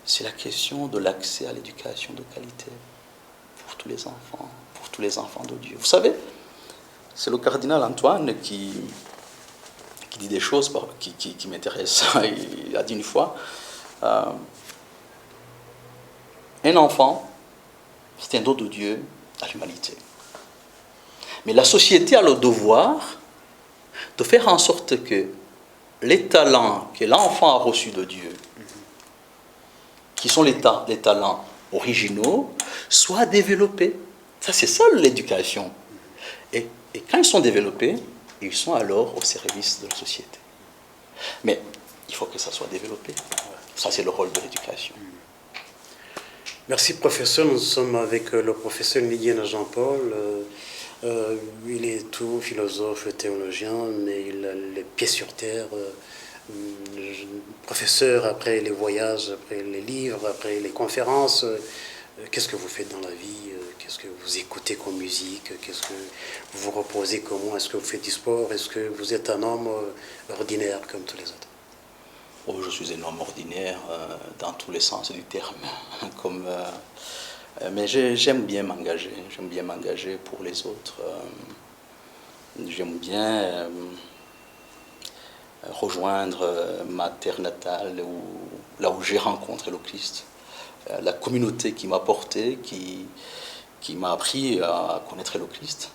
Speaker 2: c'est la question de l'accès à l'éducation de qualité pour tous les enfants de Dieu. Vous savez, c'est le cardinal Antoine qui dit des choses qui m'intéressent. Il a dit une fois, un enfant, c'est un don de Dieu à l'humanité. Mais la société a le devoir de faire en sorte que les talents que l'enfant a reçus de Dieu, qui sont les talents originaux, soient développés. Ça, c'est ça l'éducation. Et quand ils sont développés, ils sont alors au service de la société. Mais il faut que ça soit développé. Ça, c'est le rôle de l'éducation.
Speaker 1: Merci, professeur. Nous sommes avec le professeur Nguyen Jean-Paul. Il est tout philosophe, théologien, mais il a les pieds sur terre. Professeur, après les voyages, après les livres, après les conférences, qu'est-ce que vous faites dans la vie? Qu'est-ce que vous écoutez comme musique? Qu'est-ce que vous vous reposez comment? Est-ce que vous faites du sport? Est-ce que vous êtes un homme ordinaire comme tous les autres?
Speaker 2: Oh, je suis un homme ordinaire dans tous les sens du terme. Mais j'aime bien m'engager pour les autres. J'aime bien rejoindre ma terre natale, là où j'ai rencontré le Christ. La communauté qui m'a porté, qui m'a appris à connaître le Christ.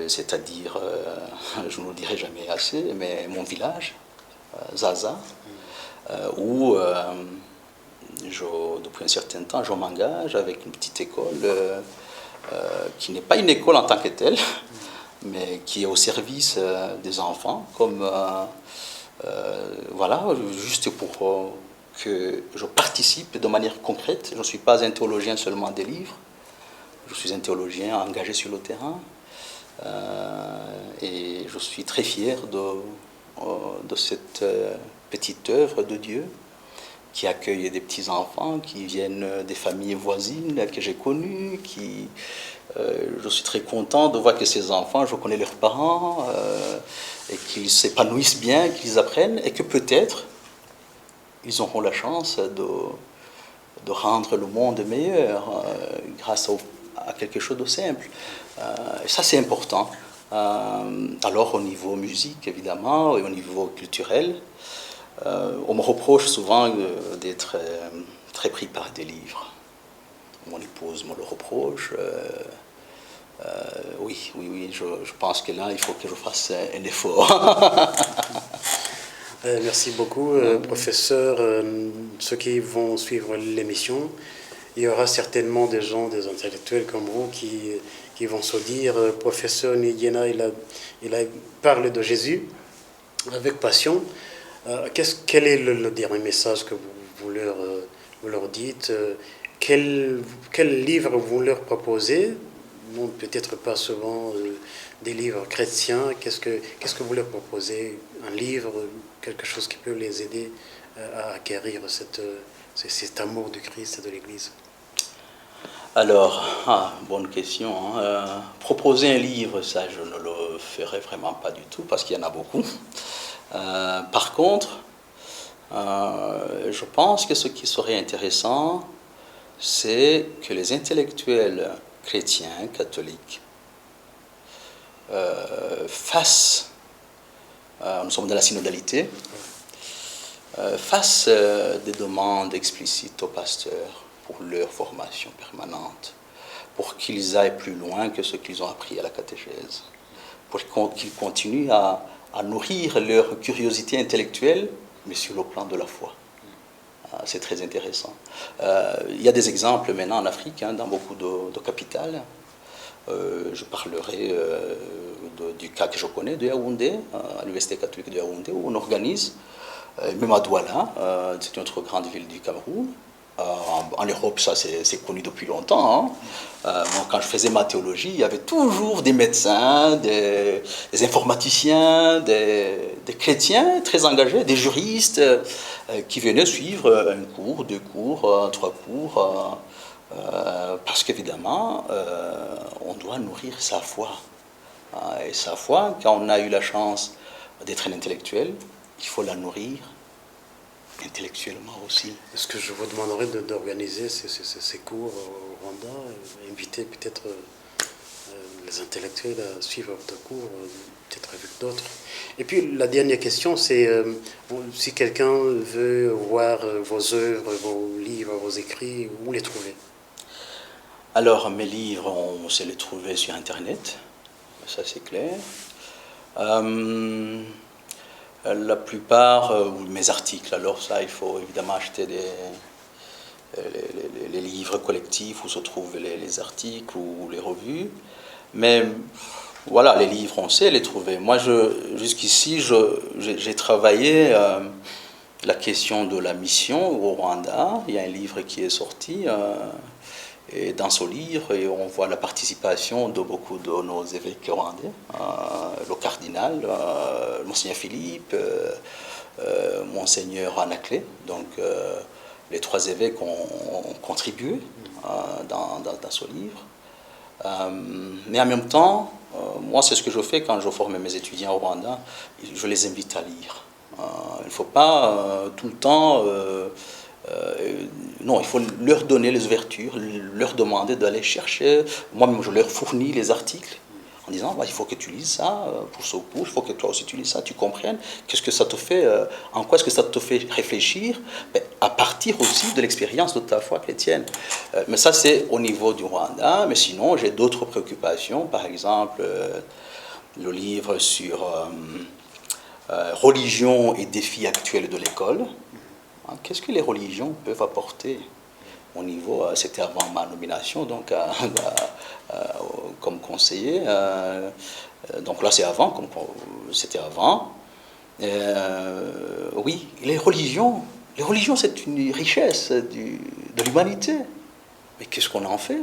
Speaker 2: C'est-à-dire, je ne le dirai jamais assez, mais mon village, Zaza, où depuis un certain temps, je m'engage avec une petite école qui n'est pas une école en tant que telle, mais qui est au service des enfants, comme voilà, juste pour que je participe de manière concrète. Je ne suis pas un théologien seulement des livres, je suis un théologien engagé sur le terrain, et je suis très fier de cette petite œuvre de Dieu qui accueille des petits-enfants qui viennent des familles voisines que j'ai connues, je suis très content de voir que ces enfants, je connais leurs parents, et qu'ils s'épanouissent bien, qu'ils apprennent, et que peut-être ils auront la chance de rendre le monde meilleur grâce à quelque chose de simple. Et ça, c'est important. Alors, au niveau musique, évidemment, et au niveau culturel, on me reproche souvent d'être très pris par des livres. Mon épouse me le reproche. Oui, je pense que là, il faut que je fasse un effort.
Speaker 1: Merci beaucoup, professeur. Ceux qui vont suivre l'émission, il y aura certainement des gens, des intellectuels comme vous, qui vont se dire, professeur Nidiena, il parle de Jésus avec passion. Quel est le dernier message que vous leur dites? Quel livre vous leur proposez? Non, peut-être pas souvent des livres chrétiens. Qu'est-ce que vous leur proposez? Un livre, quelque chose qui peut les aider à acquérir cet amour du Christ et de l'Église?
Speaker 2: Alors, bonne question. Proposer un livre, ça je ne le ferai vraiment pas du tout parce qu'il y en a beaucoup. Par contre, je pense que ce qui serait intéressant, c'est que les intellectuels chrétiens, catholiques, fassent, nous sommes dans la synodalité, fassent des demandes explicites aux pasteurs pour leur formation permanente, pour qu'ils aillent plus loin que ce qu'ils ont appris à la catéchèse, pour qu'ils continuent à nourrir leur curiosité intellectuelle, mais sur le plan de la foi. C'est très intéressant. Il y a des exemples maintenant en Afrique, dans beaucoup de capitales. Je parlerai du cas que je connais de Yaoundé, à l'Université catholique de Yaoundé, où on organise, même à Douala, c'est une autre grande ville du Cameroun. En Europe, ça c'est connu depuis longtemps. Moi, quand je faisais ma théologie, il y avait toujours des médecins, des informaticiens, des chrétiens très engagés, des juristes qui venaient suivre un cours, deux cours, trois cours, parce qu'évidemment, on doit nourrir sa foi. Et sa foi, quand on a eu la chance d'être un intellectuel, il faut la nourrir intellectuellement aussi.
Speaker 1: Est-ce que je vous demanderai d'organiser ces cours au Rwanda, inviter peut-être les intellectuels à suivre votre cours, peut-être avec d'autres? Et puis la dernière question, c'est si quelqu'un veut voir vos œuvres, vos livres, vos écrits, où les trouver?
Speaker 2: Alors mes livres, on sait les trouver sur Internet, ça c'est clair. La plupart, mes articles, alors ça, il faut évidemment acheter les livres collectifs où se trouvent les articles ou les revues. Mais voilà, les livres, on sait les trouver. Moi, jusqu'ici, j'ai travaillé la question de la mission au Rwanda. Il y a un livre qui est sorti. Et dans ce livre, on voit la participation de beaucoup de nos évêques rwandais, le cardinal, Monseigneur Philippe, Monseigneur Anaclé. Donc, les trois évêques ont contribué dans ce livre. Mais en même temps, moi, c'est ce que je fais quand je forme mes étudiants au Rwanda. Je les invite à lire. Il ne faut pas tout le temps... non, il faut leur donner les ouvertures, leur demander d'aller chercher. Moi-même, je leur fournis les articles en disant il faut que tu lises ça pour ce cours, il faut que toi aussi tu lises ça, tu comprennes qu'est-ce que ça te fait, en quoi est-ce que ça te fait réfléchir, à partir aussi de l'expérience de ta foi chrétienne. Mais ça c'est au niveau du Rwanda, mais sinon j'ai d'autres préoccupations, par exemple le livre sur religion et défis actuels de l'école. Qu'est-ce que les religions peuvent apporter au niveau, c'était avant ma nomination, donc comme conseiller. Donc là, c'est avant, c'était avant. Oui, les religions, c'est une richesse de l'humanité. Mais qu'est-ce qu'on en fait?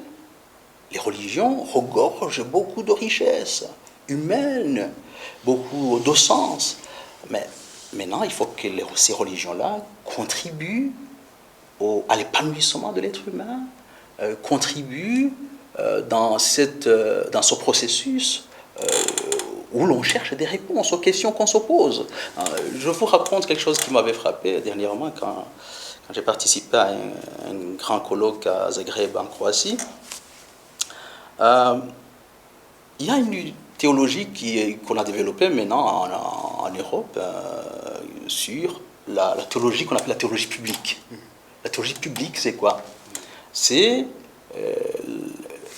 Speaker 2: Les religions regorgent beaucoup de richesses humaines, beaucoup de sens. Mais maintenant, il faut que ces religions-là contribuent à l'épanouissement de l'être humain, contribuent dans ce processus où l'on cherche des réponses aux questions qu'on se pose. Je vous raconte quelque chose qui m'avait frappé dernièrement quand j'ai participé à un grand colloque à Zagreb, en Croatie. Il y a une théologie qu'on a développée maintenant en Europe sur la théologie qu'on appelle la théologie publique. La théologie publique, c'est quoi? C'est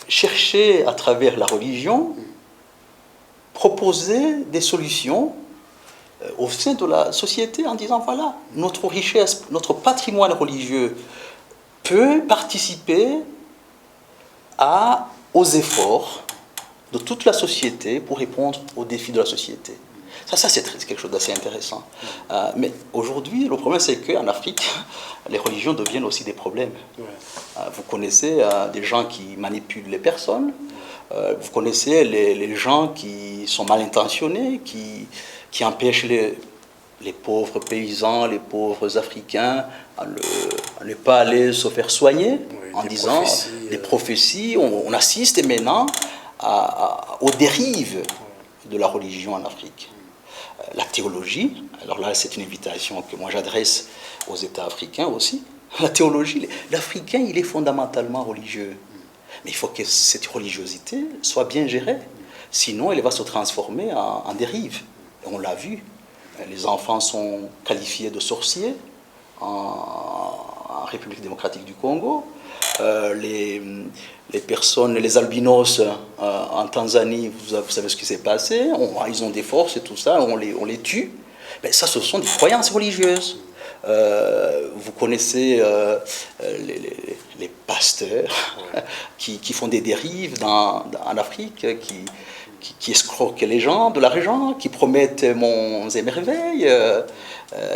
Speaker 2: chercher à travers la religion, proposer des solutions au sein de la société en disant voilà, notre richesse, notre patrimoine religieux peut participer aux efforts de toute la société pour répondre aux défis de la société. Ça c'est quelque chose d'assez intéressant. Mais aujourd'hui, le problème, c'est qu'en Afrique, les religions deviennent aussi des problèmes. Vous connaissez des gens qui manipulent les personnes, vous connaissez les gens qui sont mal intentionnés, qui empêchent les pauvres paysans, les pauvres Africains à ne pas aller se faire soigner, en disant des prophéties. On assiste maintenant aux dérives de la religion en Afrique. La théologie, alors là c'est une invitation que moi j'adresse aux États africains aussi. La théologie, l'Africain il est fondamentalement religieux, mais il faut que cette religiosité soit bien gérée, sinon elle va se transformer en dérive. Et on l'a vu, les enfants sont qualifiés de sorciers en République démocratique du Congo. Les personnes, les albinos en Tanzanie, vous savez ce qui s'est passé, ils ont des forces et tout ça, on les tue. Mais ça, ce sont des croyances religieuses. Vous connaissez les pasteurs qui font des dérives en Afrique, qui escroquent les gens de l'argent, qui promettent monts et merveilles,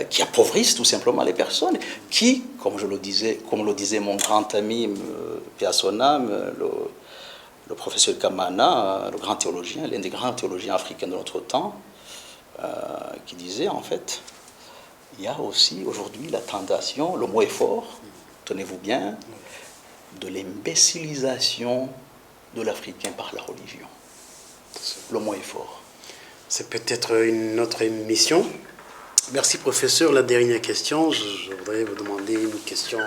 Speaker 2: qui appauvrissent tout simplement les personnes, qui, comme le disait mon grand ami, paix à son âme, le professeur Kamana, le grand théologien, l'un des grands théologiens africains de notre temps, qui disait en fait, il y a aussi aujourd'hui la tentation, le mot est fort, tenez-vous bien, de l'imbécilisation de l'Africain par la religion. Le mot est fort.
Speaker 1: C'est peut-être une autre émission. Merci professeur. La dernière question, je voudrais vous demander une question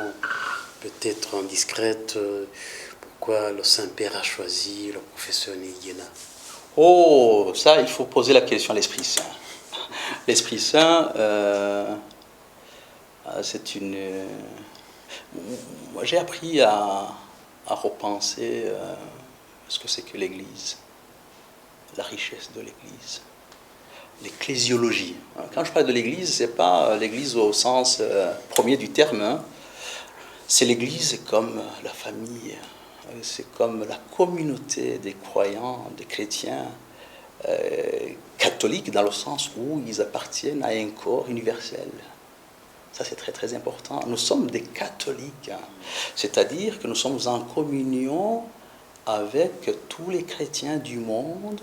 Speaker 1: peut-être indiscrète. Pourquoi le Saint-Père a choisi le professeur Nguyen?
Speaker 2: Oh, ça, il faut poser la question à l'Esprit Saint. L'Esprit Saint, c'est une... Moi, j'ai appris à repenser ce que c'est que l'Église, la richesse de l'Église, l'ecclésiologie. Quand je parle de l'Église, ce n'est pas l'Église au sens premier du terme. Hein. C'est l'Église comme la famille, c'est comme la communauté des croyants, des chrétiens, catholiques dans le sens où ils appartiennent à un corps universel. Ça, c'est très très important. Nous sommes des catholiques, hein. C'est-à-dire que nous sommes en communion avec tous les chrétiens du monde,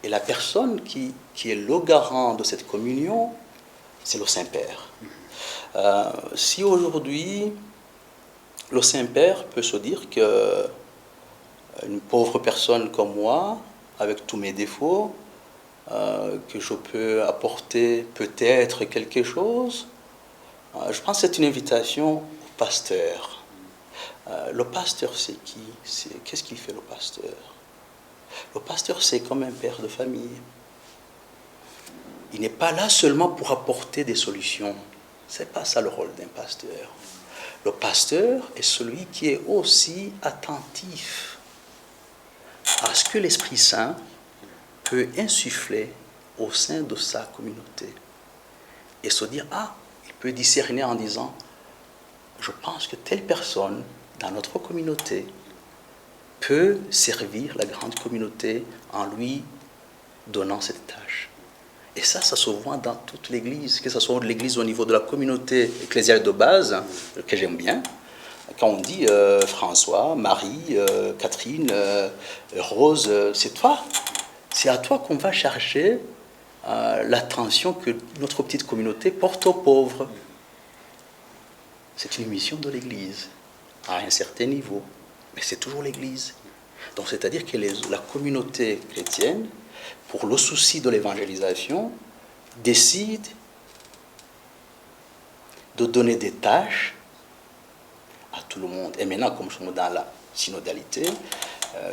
Speaker 2: et la personne qui est le garant de cette communion, c'est le Saint-Père. Si aujourd'hui, le Saint-Père peut se dire que une pauvre personne comme moi, avec tous mes défauts, que je peux apporter peut-être quelque chose, je pense que c'est une invitation au pasteur. Le pasteur, c'est qui? Qu'est-ce qu'il fait, le pasteur? Le pasteur, c'est comme un père de famille. Il n'est pas là seulement pour apporter des solutions. Ce n'est pas ça le rôle d'un pasteur. Le pasteur est celui qui est aussi attentif à ce que l'Esprit Saint peut insuffler au sein de sa communauté. Et se dire, ah, il peut discerner en disant, je pense que telle personne dans notre communauté peut servir la grande communauté en lui donnant cette tâche. Et ça se voit dans toute l'Église, que ce soit l'Église au niveau de la communauté ecclésiale de base, que j'aime bien. Quand on dit François, Marie, Catherine, Rose, c'est toi. C'est à toi qu'on va chercher l'attention que notre petite communauté porte aux pauvres. C'est une mission de l'Église, à un certain niveau, mais c'est toujours l'Église. Donc c'est-à-dire que la communauté chrétienne, pour le souci de l'évangélisation, décide de donner des tâches à tout le monde. Et maintenant, comme nous sommes dans la synodalité,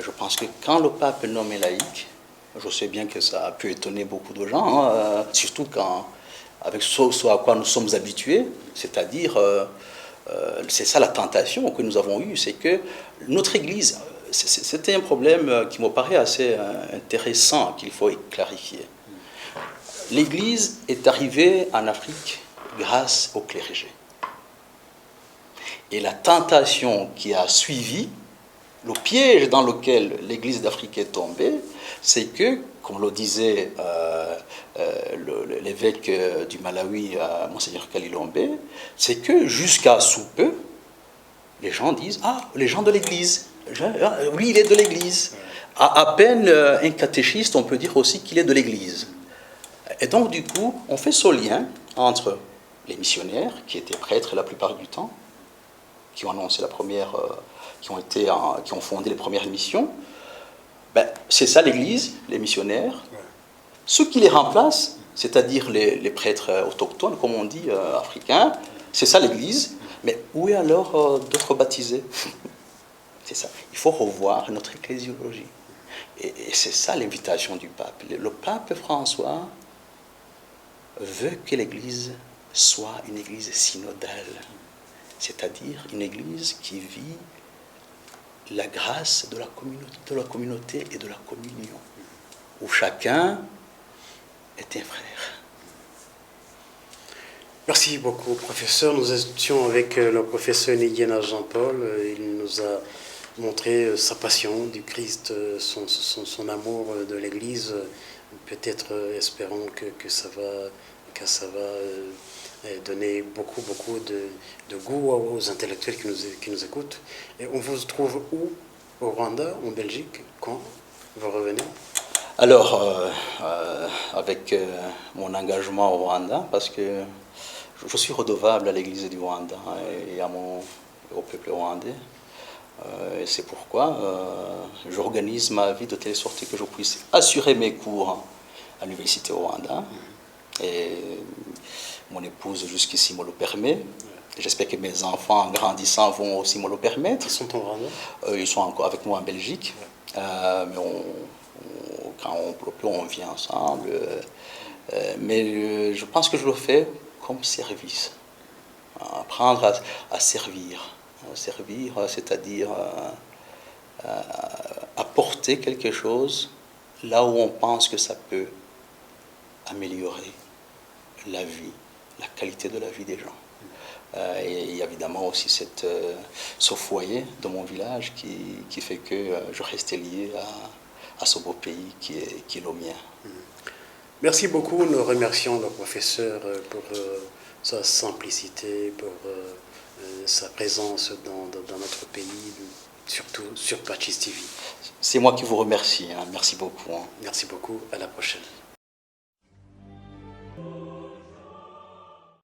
Speaker 2: je pense que quand le pape est nommé laïc, je sais bien que ça a pu étonner beaucoup de gens, surtout avec ce à quoi nous sommes habitués, c'est-à-dire, c'est ça la tentation que nous avons eue, c'est que notre Église, c'était un problème qui me paraît assez intéressant, qu'il faut clarifier. L'Église est arrivée en Afrique grâce au clergé. Et la tentation qui a suivi, le piège dans lequel l'Église d'Afrique est tombée, c'est que, comme le disait l'évêque du Malawi, Monseigneur Kalilombe, c'est que jusqu'à sous peu, les gens disent « Ah, les gens de l'Église, oui, il est de l'Église. » À peine un catéchiste, on peut dire aussi qu'il est de l'Église. Et donc, du coup, on fait ce lien entre les missionnaires, qui étaient prêtres la plupart du temps, qui ont annoncé la première, qui ont fondé les premières missions. Ben, c'est ça l'Église, les missionnaires. Ceux qui les remplacent, c'est-à-dire les prêtres autochtones, comme on dit, africains, c'est ça l'Église. Mais où est alors d'autres baptisés? C'est ça. Il faut revoir notre ecclésiologie. Et c'est ça l'invitation du pape. Le pape François veut que l'Église soit une Église synodale, c'est-à-dire une Église qui vit la grâce de la communauté et de la communion, où chacun est un frère.
Speaker 1: Merci beaucoup, professeur. Nous étions avec le professeur Niguena Jean-Paul. Il nous a montré sa passion du Christ, son amour de l'Église. Peut-être espérons que ça va donner beaucoup de goût aux intellectuels qui nous écoutent. Et on vous trouve où? Au Rwanda, en Belgique, quand vous revenez?
Speaker 2: Alors, avec mon engagement au Rwanda, parce que je suis redevable à l'Église du Rwanda et au peuple rwandais. Et c'est pourquoi j'organise ma vie de telle sorte que je puisse assurer mes cours à l'université au Rwanda. Et mon épouse jusqu'ici me le permet. J'espère que mes enfants en grandissant vont aussi me le permettre.
Speaker 1: Ils sont au Rwanda?
Speaker 2: Ils sont encore avec moi en Belgique. Mais quand on peut, on vient ensemble. Mais je pense que je le fais comme service. Apprendre à servir. Servir, c'est-à-dire apporter quelque chose là où on pense que ça peut améliorer la vie, la qualité de la vie des gens. Et évidemment aussi ce foyer de mon village qui fait que je reste lié à ce beau pays qui est le mien.
Speaker 1: Merci beaucoup. Nous remercions le professeur pour sa simplicité, pour sa présence dans notre pays, surtout sur Patchis TV.
Speaker 2: C'est moi qui vous remercie. Hein. Merci beaucoup. Hein.
Speaker 1: Merci beaucoup. À la prochaine.